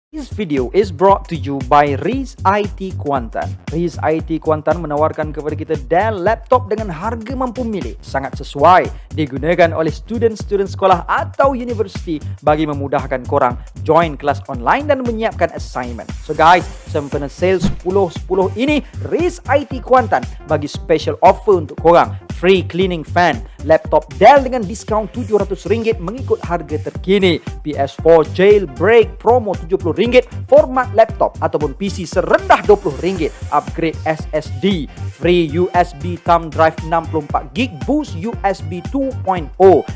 This video is brought to you by Riz IT Kuantan. Riz IT Kuantan menawarkan kepada kita Dell laptop dengan harga mampu milik. Sangat sesuai digunakan oleh student-student sekolah atau universiti bagi memudahkan korang join kelas online dan menyiapkan assignment. So guys, sempena sale 10-10 ini, Riz IT Kuantan bagi special offer untuk korang. Free cleaning fan, laptop Dell dengan diskaun RM700 mengikut harga terkini. PS4 jailbreak promo RM70, format laptop ataupun PC serendah RM20. Upgrade SSD, free USB thumb drive 64GB, boost USB 2.0,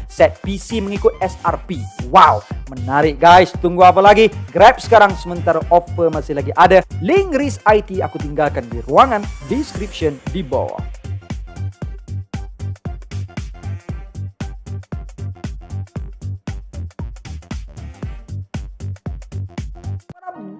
set PC mengikut SRP. Wow, menarik guys. Tunggu apa lagi? Grab sekarang sementara offer masih lagi ada. Link Riz IT aku tinggalkan di ruangan description di bawah.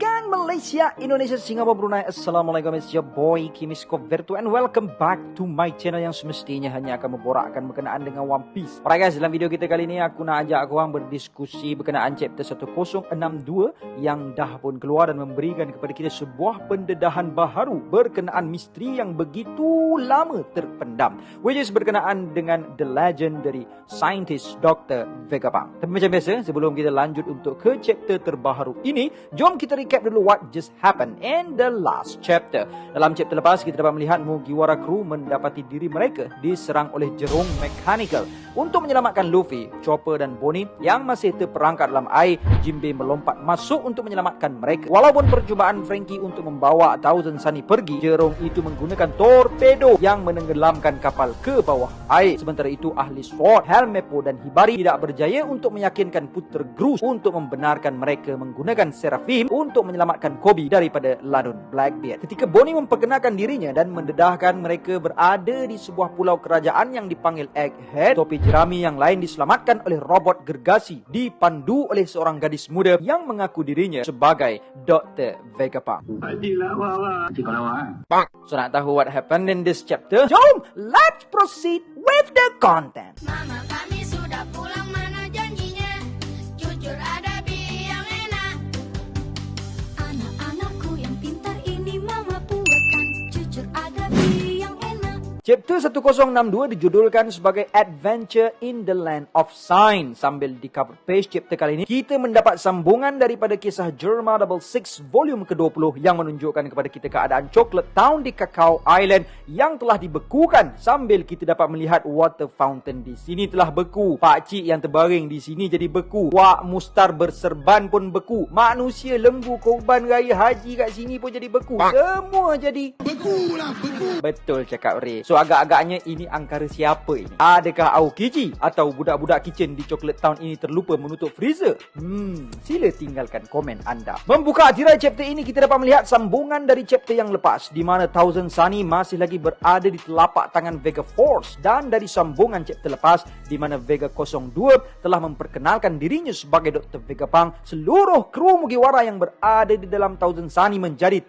Gang Malaysia, Indonesia, Singapura, Brunei. Assalamualaikum, it's your boy Kimisko Vertu and welcome back to my channel yang semestinya hanya akan memborakkan berkenaan dengan One Piece. Alright guys, dalam video kita kali ini aku nak ajak korang berdiskusi berkenaan chapter 1062 yang dah pun keluar dan memberikan kepada kita sebuah pendedahan baharu berkenaan misteri yang begitu lama terpendam, which is berkenaan dengan the legendary scientist Dr. Vegapunk. Tapi macam biasa, sebelum kita lanjut untuk ke chapter terbaru ini, jom kita recap dulu what just happened in the last chapter. Dalam chapter lepas, kita dapat melihat Mugiwara Crew mendapati diri mereka diserang oleh Jerung Mechanical. Untuk menyelamatkan Luffy, Chopper dan Bonnie yang masih terperangkap dalam air, Jinbei melompat masuk untuk menyelamatkan mereka. Walaupun percubaan Franky untuk membawa Thousand Sunny pergi, Jerung itu menggunakan torpedo yang menenggelamkan kapal ke bawah air. Sementara itu, ahli Sword, Helmeppo dan Hibari tidak berjaya untuk meyakinkan Puter Grus untuk membenarkan mereka menggunakan Seraphim untuk menyelamatkan Kobe daripada ladun Blackbeard. Ketika Bonnie memperkenalkan dirinya dan mendedahkan mereka berada di sebuah pulau kerajaan yang dipanggil Egghead, topi jerami yang lain diselamatkan oleh robot gergasi dipandu oleh seorang gadis muda yang mengaku dirinya sebagai Dr. Vegapunk. So nak tahu what happened in this chapter? Jom, let's proceed with the content. Mama kami sudah pulang, mana janjinya? Jujur ada yang enak. Anak-anakku yang pintar ini mama buatkan. Jujur ada yang enak. Chapter 1062 dijudulkan sebagai Adventure in the Land of Sign. Sambil di cover page chapter kali ini, kita mendapat sambungan daripada kisah Germa Double Six volume ke-20 yang menunjukkan kepada kita keadaan Chocolate Town di Cacao Island yang telah dibekukan, sambil kita dapat melihat water fountain di sini telah beku. Pakcik yang terbaring di sini jadi beku. Wak Mustar berserban pun beku. Manusia lembu korban raya haji kat sini pun jadi beku. Semua jadi beku lah, beku. Betul cakap Ray. So agak-agaknya ini angkara siapa ini? Adakah Aokiji atau budak-budak kitchen di Chocolate Town ini terlupa menutup freezer? Sila tinggalkan komen anda. Membuka tirai chapter ini, kita dapat melihat sambungan dari chapter yang lepas, di mana Thousand Sunny masih lagi berada di telapak tangan Vega Force, dan dari sambungan chapter lepas, di mana Vega 02 telah memperkenalkan dirinya sebagai Dr. Vegapunk, seluruh kru Mugiwara yang berada di dalam Thousand Sunny menjadi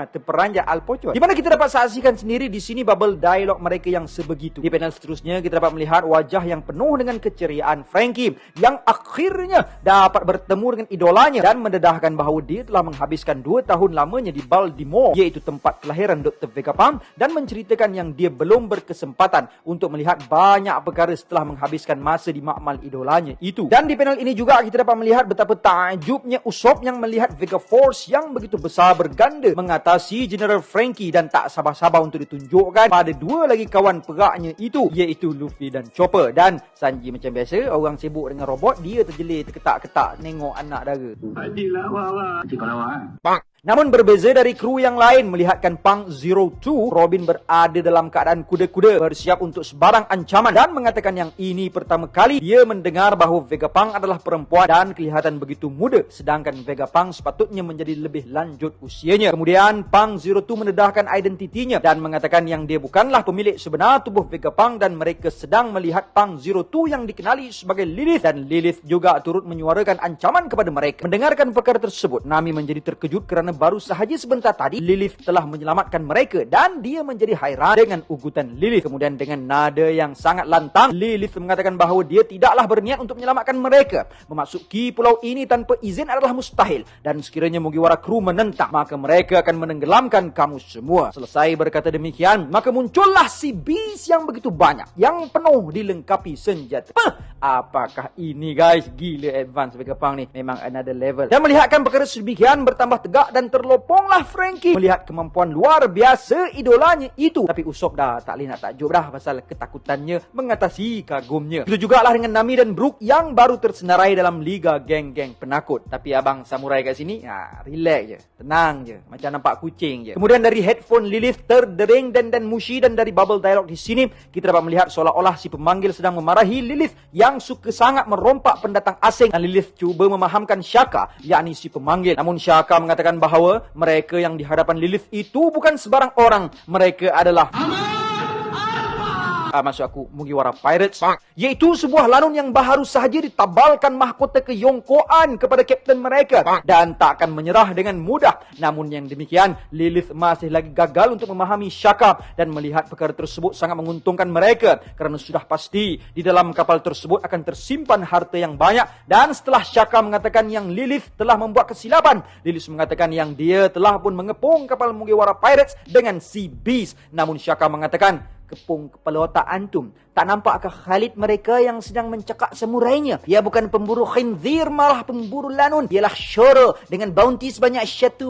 terperanjat alpocot. Di mana kita dapat saksikan sendiri di sini bubble dialog mereka yang sebegitu. Di panel seterusnya, kita dapat melihat wajah yang penuh dengan keceriaan Franky yang akhirnya dapat bertemu dengan idolanya dan mendedahkan bahawa dia telah menghabiskan 2 tahun lamanya di Baltimore, iaitu tempat kelahiran Dr. Vegapunk, dan menceritakan yang dia belum berkesempatan untuk melihat banyak perkara setelah menghabiskan masa di makmal idolanya itu. Dan di panel ini juga kita dapat melihat betapa takjubnya Usopp yang melihat Vega Force yang begitu besar berganda mengatasi General Franky dan tak sabar-sabar untuk ditunjukkan pada dua lagi kawan peraknya itu, iaitu Luffy dan Chopper. Dan Sanji macam biasa, orang sibuk dengan robot, dia terjelir terketak-ketak tengok anak dara. Adilah wawak. Namun berbeza dari kru yang lain, melihatkan Punk 02, Robin berada dalam keadaan kuda-kuda bersiap untuk sebarang ancaman dan mengatakan yang ini pertama kali dia mendengar bahawa Vegapunk adalah perempuan dan kelihatan begitu muda, sedangkan Vegapunk sepatutnya menjadi lebih lanjut usianya. Kemudian Punk 02 mendedahkan identitinya dan mengatakan yang dia bukanlah pemilik sebenar tubuh Vegapunk dan mereka sedang melihat Punk 02 yang dikenali sebagai Lilith, dan Lilith juga turut menyuarakan ancaman kepada mereka. Mendengarkan perkara tersebut, Nami menjadi terkejut kerana kerana baru sahaja sebentar tadi Lilith telah menyelamatkan mereka dan dia menjadi hairan dengan ugutan Lilith. Kemudian dengan nada yang sangat lantang, Lilith mengatakan bahawa dia tidaklah berniat untuk menyelamatkan mereka. Memasuki pulau ini tanpa izin adalah mustahil dan sekiranya Mugiwara kru menentang, maka mereka akan menenggelamkan kamu semua. Selesai berkata demikian, maka muncullah si Beast yang begitu banyak, yang penuh dilengkapi senjata. Apakah ini guys? Gila advance Vegapunk ni. Memang another level. Dan melihatkan perkara sedemikian, bertambah tegak dan terloponglah Frankie melihat kemampuan luar biasa idolanya itu. Tapi Usopp dah tak boleh nak takjub dah pasal ketakutannya mengatasi kagumnya. Itu jugalah dengan Nami dan Brook yang baru tersenarai dalam liga geng-geng penakut. Tapi abang samurai kat sini, relax je, tenang je, macam nampak kucing je. Kemudian dari headphone Lilith terdering dan Mushi, dan dari bubble dialog di sini kita dapat melihat seolah-olah si pemanggil sedang memarahi Lilith yang suka sangat merompak pendatang asing, dan Lilith cuba memahamkan Shaka, yakni si pemanggil. Namun Shaka mengatakan bahawa mereka yang di hadapan Lilith itu bukan sebarang orang, mereka adalah maksud aku Mugiwara Pirates, iaitu sebuah lanun yang baru sahaja ditabalkan mahkota keyongkoan kepada kapten mereka dan tak akan menyerah dengan mudah. Namun yang demikian, Lilith masih lagi gagal untuk memahami Shaka dan melihat perkara tersebut sangat menguntungkan mereka kerana sudah pasti di dalam kapal tersebut akan tersimpan harta yang banyak. Dan setelah Shaka mengatakan yang Lilith telah membuat kesilapan, Lilith mengatakan yang dia telah pun mengepung kapal Mugiwara Pirates dengan Sea Beast. Namun Shaka mengatakan, kepung kepala otak antum. Tak nampakkah Khalid mereka yang sedang mencekak samurainya? Dia bukan pemburu khinzir, malah pemburu lanun. Dialah Shoro dengan bounty sebanyak 1,1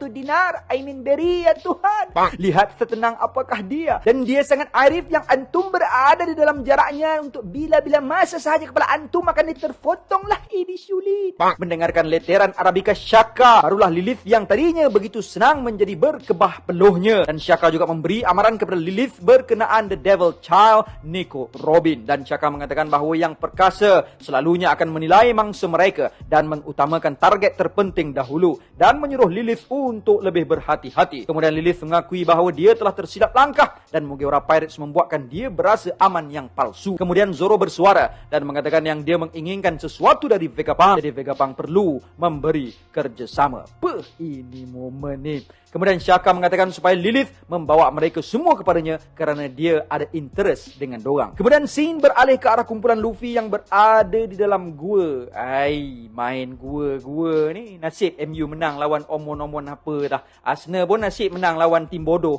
dinar. I mean beri ya Tuhan. Lihat setenang apakah dia. Dan dia sangat arif yang antum berada di dalam jaraknya untuk bila-bila masa sahaja kepala antum akan diterfotonglah. Ini sulit. Mendengarkan leteran Arabica Shaka, barulah Lilith yang tadinya begitu senang menjadi berkebah peluhnya. Dan Shaka juga memberi amaran kepada Lilith berkenaan The Devil Child, Nico Robin. Dan Shaka mengatakan bahawa yang perkasa selalunya akan menilai mangsa mereka dan mengutamakan target terpenting dahulu, dan menyuruh Lilith untuk lebih berhati-hati. Kemudian Lilith mengakui bahawa dia telah tersilap langkah dan Mugiwara Pirates membuatkan dia berasa aman yang palsu. Kemudian Zoro bersuara dan mengatakan yang dia menginginkan sesuatu dari Vegapunk, jadi Vegapunk perlu memberi kerjasama. Ini momen ni. Kemudian Shaka mengatakan supaya Lilith membawa mereka semua kepadanya kerana dia ada interest dengan dorang. Kemudian scene beralih ke arah kumpulan Luffy yang berada di dalam gua. Main gua ni. Nasib MU menang lawan omon-omon apa dah. Arsenal pun nasib menang lawan tim bodoh.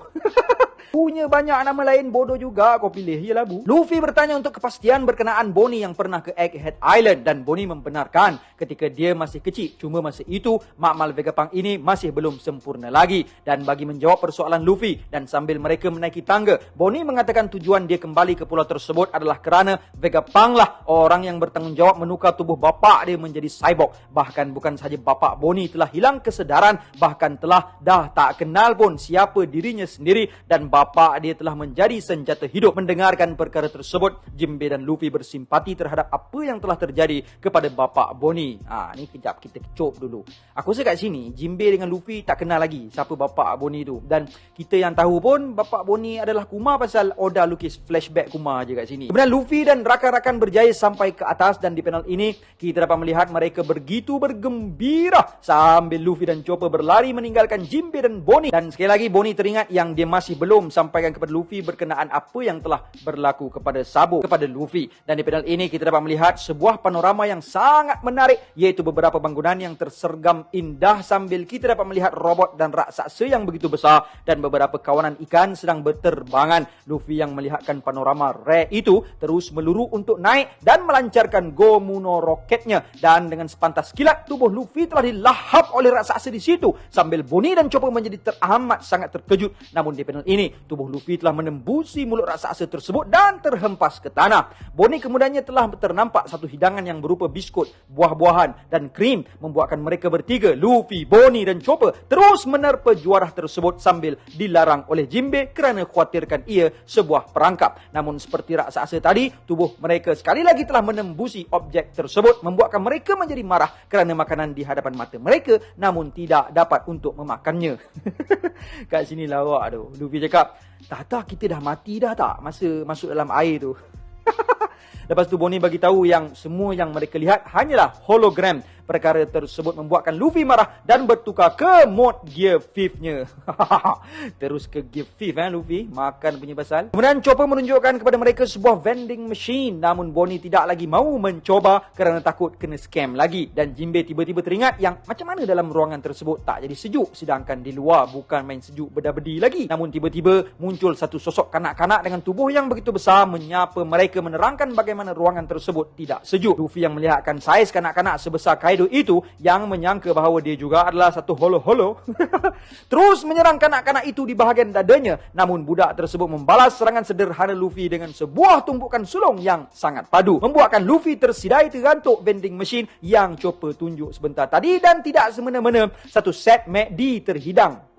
Punya banyak nama lain bodoh juga, kau pilih je lah bu. Luffy bertanya untuk kepastian berkenaan Bonnie yang pernah ke Egghead Island, dan Bonnie membenarkan ketika dia masih kecil. Cuma masa itu makmal Vegapunk ini masih belum sempurna lagi. Dan bagi menjawab persoalan Luffy dan sambil mereka menaiki tangga, Bonnie mengatakan tujuan dia kembali ke pulau tersebut adalah kerana Vegapunk lah orang yang bertanggungjawab menukar tubuh bapa dia menjadi cyborg. Bahkan bukan sahaja bapa Bonnie telah hilang kesedaran, bahkan telah dah tak kenal pun siapa dirinya sendiri, dan bapa dia telah menjadi senjata hidup. Mendengarkan perkara tersebut, Jinbe dan Luffy bersimpati terhadap apa yang telah terjadi kepada bapa Bonnie. Ni kejap kita kecup dulu. Aku rasa kat sini Jinbe dengan Luffy tak kenal lagi siapa bapa Bonnie tu. Dan kita yang tahu pun bapa Bonnie adalah Kuma pasal Oda lukis flashback Kuma je kat sini. Kemudian Luffy dan rakan-rakan berjaya sampai ke atas, dan di panel ini kita dapat melihat mereka begitu bergembira sambil Luffy dan Chopper berlari meninggalkan Jinbe dan Bonnie. Dan sekali lagi Bonnie teringat yang dia masih belum sampaikan kepada Luffy berkenaan apa yang telah berlaku kepada Sabo, kepada Luffy. Dan di panel ini kita dapat melihat sebuah panorama yang sangat menarik, iaitu beberapa bangunan yang tersergam indah sambil kita dapat melihat robot dan raksasa yang begitu besar dan beberapa kawanan ikan sedang berterbangan. Luffy yang melihatkan panorama rare itu terus meluru untuk naik dan melancarkan Gomuno roketnya, dan dengan sepantas kilat tubuh Luffy telah dilahap oleh raksasa di situ sambil Bonnie dan Chopper menjadi teramat sangat terkejut. Namun di panel ini tubuh Luffy telah menembusi mulut raksasa tersebut dan terhempas ke tanah. Bonnie kemudiannya telah ternampak satu hidangan yang berupa biskut, buah-buahan dan krim membuatkan mereka bertiga, Luffy, Bonnie dan Chopper terus menerpa juarah tersebut sambil dilarang oleh Jinbe kerana khawatirkan ia sebuah perangkap. Namun seperti raksasa tadi, tubuh mereka sekali lagi telah menembusi objek tersebut membuatkan mereka menjadi marah kerana makanan di hadapan mata mereka namun tidak dapat untuk memakannya. Kat sini lawak tu. Luffy cakap, tak kita dah mati dah tak masa masuk dalam air tu. Lepas tu Bonnie bagi tahu yang semua yang mereka lihat hanyalah hologram Perkara tersebut membuatkan Luffy marah dan bertukar ke mode Gear 5-nya. Terus ke Gear 5 Luffy, makan punya pasal. Kemudian Chopper menunjukkan kepada mereka sebuah vending machine, namun Bonnie tidak lagi mau mencoba kerana takut kena scam lagi. Dan Jinbei tiba-tiba teringat yang macam mana dalam ruangan tersebut tak jadi sejuk, sedangkan di luar bukan main sejuk beda-bedi lagi. Namun tiba-tiba muncul satu sosok kanak-kanak dengan tubuh yang begitu besar menyapa mereka, menerangkan bagaimana ruangan tersebut tidak sejuk. Luffy yang melihatkan saiz kanak-kanak sebesar Kaido itu, yang menyangka bahawa dia juga adalah satu holo-holo, terus menyerang kanak-kanak itu di bahagian dadanya. Namun budak tersebut membalas serangan sederhana Luffy dengan sebuah tumpukan sulung yang sangat padu, membuatkan Luffy tersidai tergantuk vending machine yang Chopper tunjuk sebentar tadi, dan tidak semena-mena satu set McD terhidang.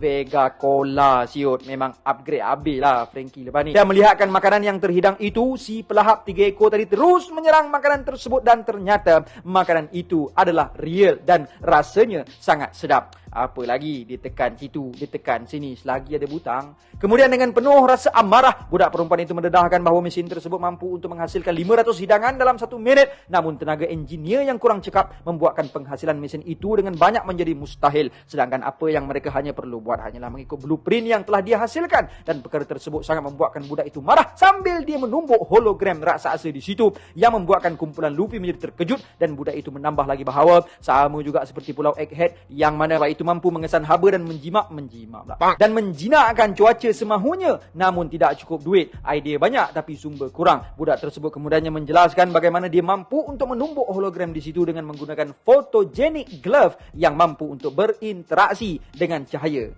Vega Cola siut, memang upgrade habis lah Frankie lepas ni. Dan melihatkan makanan yang terhidang itu, si pelahap 3 ekor tadi terus menyerang makanan tersebut, dan ternyata makanan itu adalah real dan rasanya sangat sedap. Apa lagi, ditekan situ, ditekan sini, selagi ada butang. Kemudian dengan penuh rasa amarah, budak perempuan itu mendedahkan bahawa mesin tersebut mampu untuk menghasilkan 500 hidangan dalam 1 minit. Namun tenaga engineer yang kurang cekap membuatkan penghasilan mesin itu dengan banyak menjadi mustahil. Sedangkan apa yang mereka hanya perlu buat hanyalah mengikut blueprint yang telah dia hasilkan. Dan perkara tersebut sangat membuatkan budak itu marah sambil dia menumbuk hologram raksasa di situ, yang membuatkan kumpulan Luffy menjadi terkejut. Dan budak itu menambah lagi bahawa sama juga seperti Pulau Egghead, yang mana itu mampu mengesan haba dan menjimak pula, dan menjinakkan cuaca semahunya. Namun tidak cukup duit, idea banyak tapi sumber kurang. Budak tersebut kemudiannya menjelaskan bagaimana dia mampu untuk menumbuk hologram di situ dengan menggunakan photogenic glove yang mampu untuk berinteraksi dengan cahaya.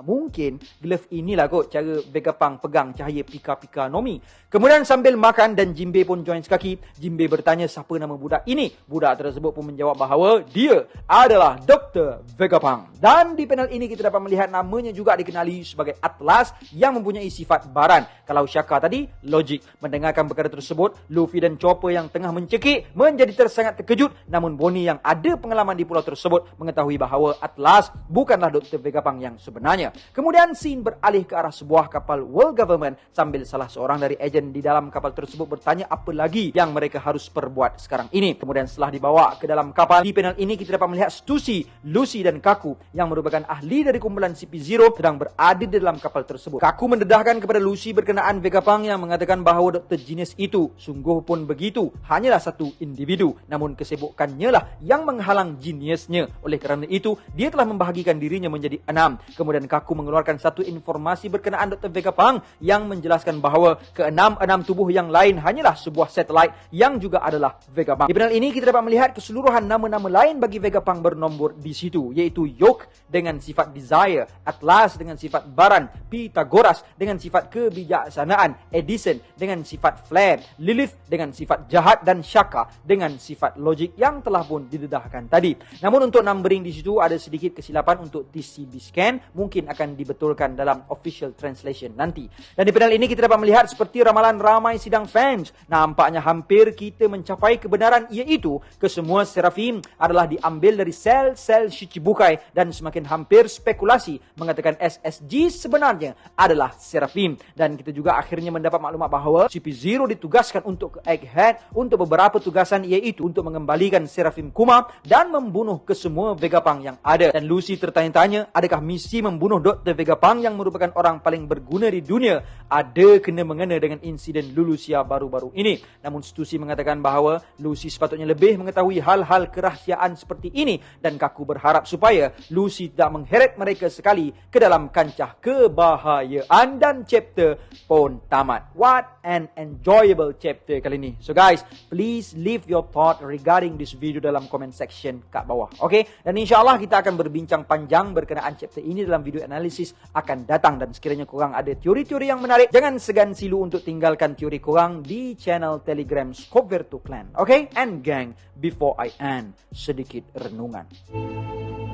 Mungkin glove inilah kot cara Vegapunk pegang cahaya pika-pika Nomi. Kemudian sambil makan dan Jinbei pun join sekaki, Jinbei bertanya siapa nama budak ini. Budak tersebut pun menjawab bahawa dia adalah Dr. Vegapunk. Dan di panel ini kita dapat melihat namanya juga dikenali sebagai Atlas yang mempunyai sifat baran. Kalau Shaka tadi, logik. Mendengarkan perkara tersebut, Luffy dan Chopper yang tengah mencekik menjadi tersangat terkejut. Namun Bonnie yang ada pengalaman di pulau tersebut mengetahui bahawa Atlas bukanlah Dr. Vegapunk yang sebenarnya. Kemudian scene beralih ke arah sebuah kapal World Government sambil salah seorang dari ejen di dalam kapal tersebut bertanya apa lagi yang mereka harus perbuat sekarang ini. Kemudian setelah dibawa ke dalam kapal, di panel ini kita dapat melihat Stussy, Lucy dan Kaku yang merupakan ahli dari kumpulan CP0 sedang berada di dalam kapal tersebut. Kaku mendedahkan kepada Lucy berkenaan Vegapunk yang mengatakan bahawa Dr. Genius itu sungguh pun begitu, hanyalah satu individu, namun kesibukannya lah yang menghalang geniusnya. Oleh kerana itu, dia telah membahagikan dirinya menjadi 6. Kemudian Kaku mengeluarkan satu informasi berkenaan Dr. Vegapunk yang menjelaskan bahawa ke-6 tubuh yang lain hanyalah sebuah satelit yang juga adalah Vegapunk. Di panel ini kita dapat melihat keseluruhan nama-nama lain bagi Vegapunk bernombor di situ, iaitu Yoke dengan sifat desire, Atlas dengan sifat baran, Pythagoras dengan sifat kebijaksanaan, Edison dengan sifat flare, Lilith dengan sifat jahat, dan Shaka dengan sifat logik yang telah pun didedahkan tadi. Namun untuk numbering di situ ada sedikit kesilapan untuk TCB scan, mungkin akan dibetulkan dalam official translation nanti. Dan di panel ini kita dapat melihat seperti ramalan ramai sidang fans, nampaknya hampir kita mencapai kebenaran, iaitu kesemua Seraphim adalah diambil dari sel-sel Shichibukai, dan semakin hampir spekulasi mengatakan SSG sebenarnya adalah Seraphim. Dan kita juga akhirnya mendapat maklumat bahawa CP0 ditugaskan untuk ke Egghead untuk beberapa tugasan, iaitu untuk mengembalikan Seraphim Kuma dan membunuh kesemua Vegapunk yang ada. Dan Lucy tertanya-tanya, adakah misi membunuh Dr. Vegapunk yang merupakan orang paling berguna di dunia ada kena-mengena dengan insiden Lulusia baru-baru ini. Namun Stussy mengatakan bahawa Lucy sepatutnya lebih mengetahui hal-hal kerahsiaan seperti ini, dan Kaku berharap supaya Lucy tidak mengheret mereka sekali ke dalam kancah kebahayaan. Dan chapter pun tamat. What an enjoyable chapter kali ini. So guys, please leave your thought regarding this video dalam comment section kat bawah. Okay? Dan insyaAllah kita akan berbincang panjang berkenaan chapter ini dalam video analisis akan datang. Dan sekiranya korang ada teori-teori yang menarik, jangan segan silu untuk tinggalkan teori korang di channel Telegram Scopeverto Clan. Okay? And gang, before I end, sedikit renungan.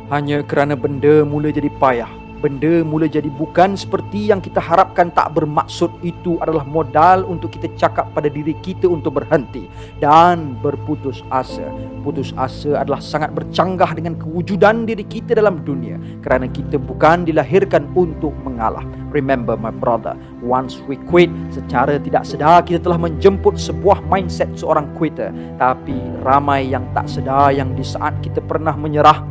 Hanya kerana benda mula jadi payah, benda mula jadi bukan seperti yang kita harapkan, tak bermaksud itu adalah modal untuk kita cakap pada diri kita untuk berhenti dan berputus asa. Putus asa adalah sangat bercanggah dengan kewujudan diri kita dalam dunia, kerana kita bukan dilahirkan untuk mengalah. Remember my brother, once we quit, secara tidak sedar kita telah menjemput sebuah mindset seorang quitter. Tapi ramai yang tak sedar yang di saat kita pernah menyerah,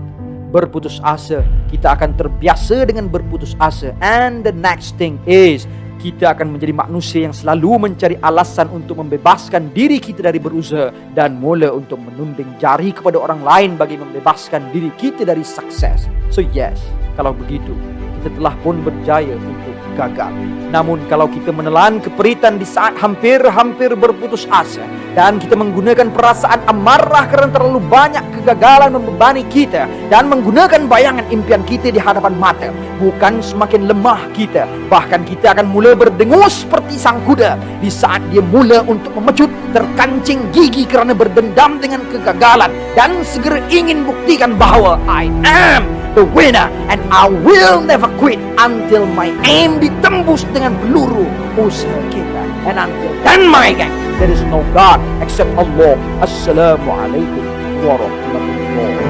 berputus asa, kita akan terbiasa dengan berputus asa. And the next thing is, kita akan menjadi manusia yang selalu mencari alasan untuk membebaskan diri kita dari berusaha dan mula untuk menunding jari kepada orang lain bagi membebaskan diri kita dari sukses. So yes, kalau begitu, kita telah pun berjaya untuk gagal. Namun kalau kita menelan keperitan di saat hampir-hampir berputus asa dan kita menggunakan perasaan amarah kerana terlalu banyak kegagalan membebani kita dan menggunakan bayangan impian kita di hadapan mata, bukan semakin lemah kita, bahkan kita akan mula berdengus seperti sang kuda di saat dia mula untuk memecut, terkancing gigi kerana berdendam dengan kegagalan dan segera ingin buktikan bahawa I am the winner and I will never quit until my aim ditembus dengan peluru usaha kita. And until then, my gang, there is no God except Allah. Assalamualaikum warahmatullahi wabarakatuh.